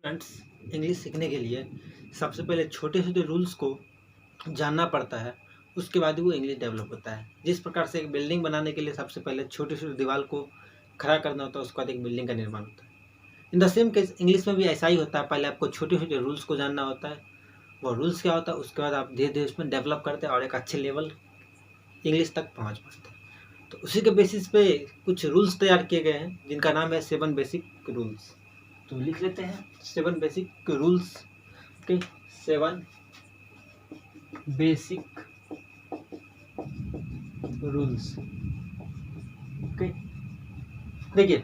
Friends, English सीखने के लिए सबसे पहले छोटे छोटे रूल्स को जानना पड़ता है। उसके बाद ही वो इंग्लिश डेवलप होता है। जिस प्रकार से एक बिल्डिंग बनाने के लिए सबसे पहले छोटे छोटे दीवार को खड़ा करना होता है, उसके बाद एक बिल्डिंग का निर्माण होता है। In the same case English में भी ऐसा ही होता है। पहले आपको छोटे छोटे रूल्स को जानना होता है। वो रूल्स क्या होता है, उसके बाद आप धीरे धीरे उसमें डेवलप करते हैं और एक अच्छे लेवल इंग्लिश तक पहुँच पाते हैं। तो उसी के बेसिस पे कुछ रूल्स तैयार किए गए हैं, जिनका नाम है 7 बेसिक रूल्स। तो लिख लेते हैं 7 basic rules. Okay, 7 basic rules. Okay, देखिए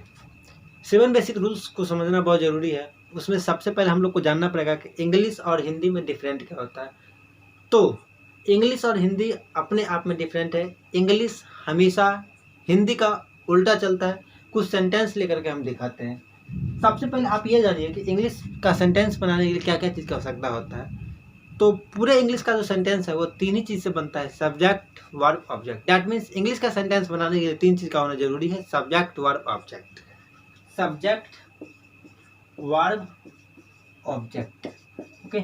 7 बेसिक रूल्स को समझना बहुत ज़रूरी है। उसमें सबसे पहले हम लोग को जानना पड़ेगा कि इंग्लिश और हिंदी में डिफरेंट क्या होता है। तो इंग्लिश और हिंदी अपने आप में डिफरेंट है। इंग्लिश हमेशा हिंदी का उल्टा चलता है। कुछ सेंटेंस लेकर के हम दिखाते हैं। सबसे पहले आप ये जानिए कि इंग्लिश का सेंटेंस बनाने के लिए क्या क्या चीज़ की आवश्यकता होता है। तो पूरे इंग्लिश का जो सेंटेंस है वो 3 ही चीज़ से बनता है, subject, verb, object. That means English का सेंटेंस बनाने के लिए 3 चीज़ का होना जरूरी है, subject, verb, object. Subject, verb, object. Okay,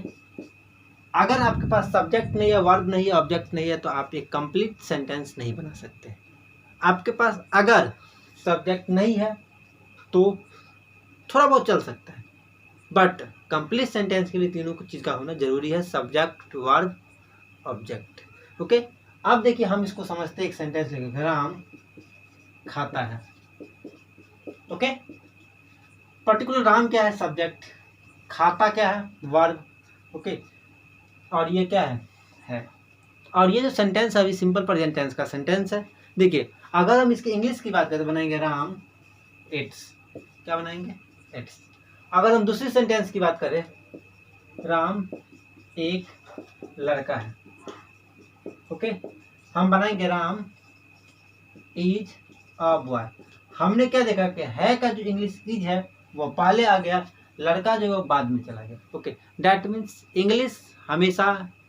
अगर आपके पास सब्जेक्ट नहीं है, वर्ब नहीं है, ऑब्जेक्ट नहीं है, तो आप एक कंप्लीट सेंटेंस नहीं बना सकते। आपके पास अगर सब्जेक्ट नहीं है तो थोड़ा बहुत चल सकता है, बट कंप्लीट सेंटेंस के लिए तीनों चीज़ का होना जरूरी है, सब्जेक्ट, वर्ब, ऑब्जेक्ट। ओके, अब देखिए हम इसको समझते हैं। एक सेंटेंस लेंगे, राम खाता है। ओके, पर्टिकुलर राम क्या है, सब्जेक्ट, खाता क्या है, वर्ब। ओके, और ये क्या है। और ये जो सेंटेंस है अभी सिंपल प्रेजेंट टेंस का सेंटेंस है। देखिए अगर हम इसके इंग्लिश की बात करें तो बनाएंगे राम इट्स। क्या बनाएंगे, इट्स। अगर हम दूसरी सेंटेंस की बात करें, राम एक लड़का है। ओके, हम बनाएंगे राम इज अ बॉय। हमने क्या देखा कि है का जो इंग्लिश इज है वो पहले आ गया, लड़का जो है वो बाद में चला गया। ओके, दैट मीन्स इंग्लिश हमेशा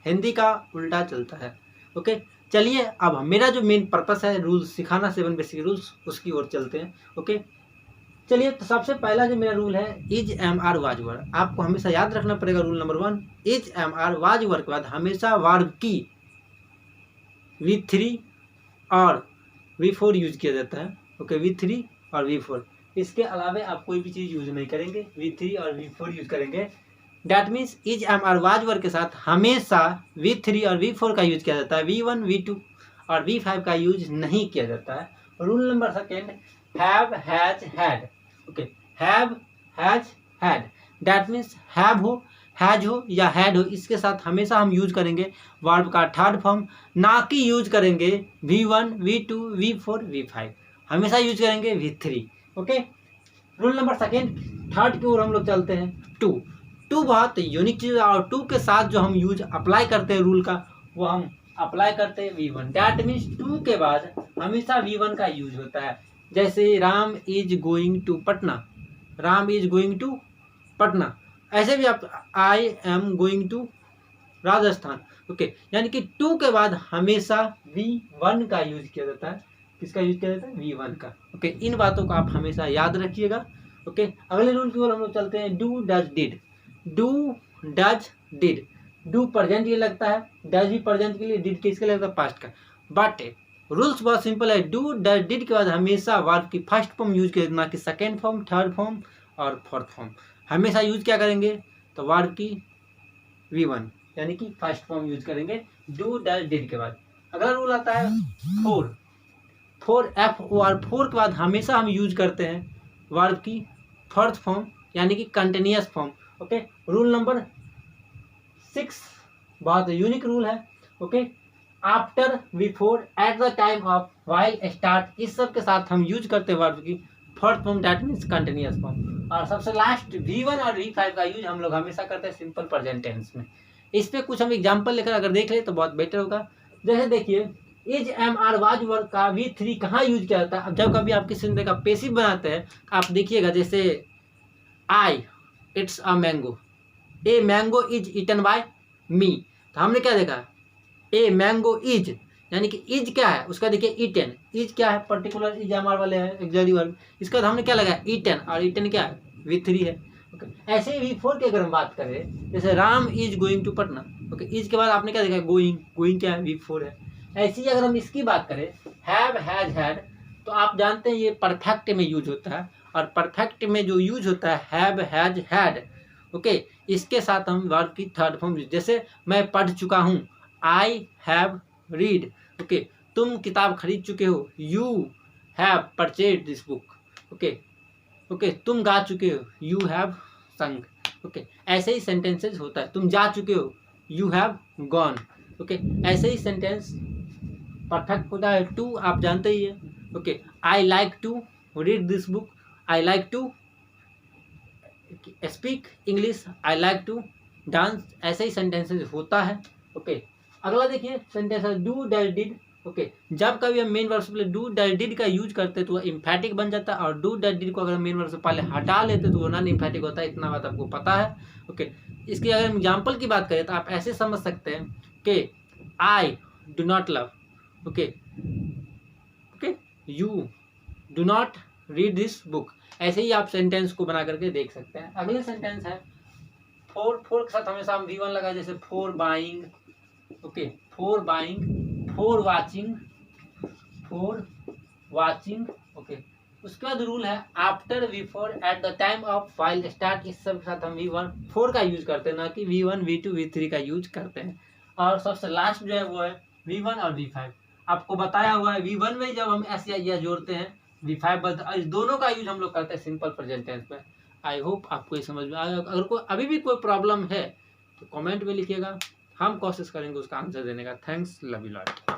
हिंदी का उल्टा चलता है। ओके, चलिए अब मेरा जो मेन पर्पस है रूल्स सिखाना, 7 बेसिक रूल्स, उसकी ओर चलते हैं। ओके, चलिए तो सबसे पहला जो मेरा रूल है, is am are was were. आपको हमेशा याद रखना पड़ेगा rule number 1, is am are was were के बाद हमेशा वर्ब की V3 और V4 यूज किया जाता है। ओके, V3 और V4, इसके अलावा आप कोई भी चीज़ यूज नहीं करेंगे, V3 और V4 यूज करेंगे। That means is am are was were के साथ हमेशा V3 और V4 का यूज किया जाता है, V1, V2 और V5 का यूज नहीं किया जाता है। Rule number 2, have, has, had. Okay, have, has, had, that means have हो, हैज हो या हैड हो, इसके साथ हमेशा हम यूज करेंगे वर्ब का थर्ड फॉर्म, ना कि यूज करेंगे V1, V2, V4, V5, हमेशा यूज करेंगे V3। ओके, रूल नंबर 3 की ओर हम लोग चलते हैं। टू बहुत यूनिक चीज़ है और टू के साथ जो हम यूज अप्लाई करते हैं रूल का, वो हम अप्लाई करते हैं V1। दैट मीन्स टू के बाद हमेशा V1 का यूज होता है। जैसे Ram is going to Patna, Ram is going to Patna. ऐसे भी आप I am going to Rajasthan. Okay, यानी कि टू के बाद हमेशा V1 का यूज किया जाता है। किसका यूज किया जाता है, V1 का। ओके, इन बातों को आप हमेशा याद रखिएगा। ओके, अगले रूल की ओर हम लोग चलते हैं, do, does, did. Do, does, did, do present के लिए लगता है, डज भी प्रेजेंट के लिए, डिड किसके लिए लगता है, पास्ट का। बट रूल्स बहुत सिंपल है, डू, डज, डिड के बाद हमेशा वर्ब की फर्स्ट फॉर्म यूज किया, ना कि सेकेंड फॉर्म, थर्ड फॉर्म और फोर्थ फॉर्म। हमेशा यूज क्या करेंगे, तो वर्ब की V1 यानी कि फर्स्ट फॉर्म यूज करेंगे डू, डज, डिड के बाद। अगला रूल आता है फोर। फोर के बाद हमेशा हम यूज करते हैं वर्ब की फोर्थ फॉर्म यानी कि continuous form. Okay, rule number 6 बहुत यूनिक रूल है। Okay, after, before, at the time of, while, start, इस सब के साथ हम यूज करते हैं वर्ब की fourth form, that means continuous form. और सबसे लास्ट V1 और V5 का यूज हम लोग हमेशा करते हैं सिंपल प्रेजेंट टेंस में। इस पे कुछ हम एग्जांपल लेकर अगर देख ले तो बहुत बेटर होगा। जैसे देखिए, is am are was were का V3 कहाँ यूज किया जाता है। अब जब कभी आप किसी तरह का पेसिव बनाते हैं, आप देखिएगा, जैसे I it's a mango, a mango is eaten by me. तो हमने क्या देखा, ए मैंगो इज, यानी कि इज क्या है उसका, देखिए ईटन, इज क्या है, पर्टिकुलर इज एम आर वाले है, एक्सक्लूसिव वर्ब। इसके बाद हमने क्या लगाया, ईटन, और ईटन क्या है, V3 है। ओके, ऐसे ही V4 की अगर हम बात करें, जैसे Ram is going to Patna, okay, is के बाद आपने क्या देखा, गोइंग, गोइंग क्या है, V4 है। ऐसे ही अगर हम इसकी बात करें, हैव, हैज, हैड, तो आप जानते हैं ये परफेक्ट में यूज होता है, और परफेक्ट में जो यूज होता है हैव, हैज, हैड, ओके, इसके साथ हम वर्ब की थर्ड फॉर्म, जैसे मैं पढ़ चुका हूँ, आई हैव रीड, ओके, तुम किताब खरीद चुके हो, you have purchase this book, okay, okay, तुम गा चुके हो, यू हैव संग, ओके, ऐसे ही सेंटेंसेस होता है, तुम जा चुके हो, यू हैव गॉन, ओके, ऐसे ही सेंटेंस परफेक्ट होता है। टू आप जानते ही है, okay, I like to read this book, I like to speak English, I like to dance, ऐसे ही सेंटेंसेस होता है, ओके। अगला देखिए सेंटेंस है डू डैश डिड, ओके, जब कभी हम मेन वर्ब से पहले डू डैश डिड का यूज करते हैं तो वह इम्फेटिक बन जाता है, और डू डैश डिड को अगर हम मेन वर्ब से पहले हटा लेते तो वो नॉन इम्फेटिक होता है, इतना बात आपको पता है, ओके। इसकी अगर एग्जाम्पल की बात करें तो आप ऐसे समझ सकते हैं कि I do not love, okay, okay, you do not read this book, ऐसे ही आप सेंटेंस को बना करके देख सकते हैं। अगले सेंटेंस है फोर, फोर के साथ हमेशा हम V1 लगा, जैसे four buying, okay, four buying, four watching, four watching, okay. उसके बाद रूल है after V4 at the time of file start, इस सब के साथ हम V1 4 का यूज करते हैं, ना कि V1 V2 V3 का यूज करते हैं। और सबसे लास्ट जो है वो है V1 और V5, आपको बताया हुआ है V1 में जब हम एस या जोड़ते हैं, V5 इस दोनों का यूज हम लोग करते हैं सिंपल प्रेजेंट टेंस में। आई होप आपको ये समझ में आया। अगर कोई अभी भी कोई प्रॉब्लम है तो कमेंट में लिखिएगा, हम कोशिश करेंगे उसका आंसर देने का। Thanks, love you lot.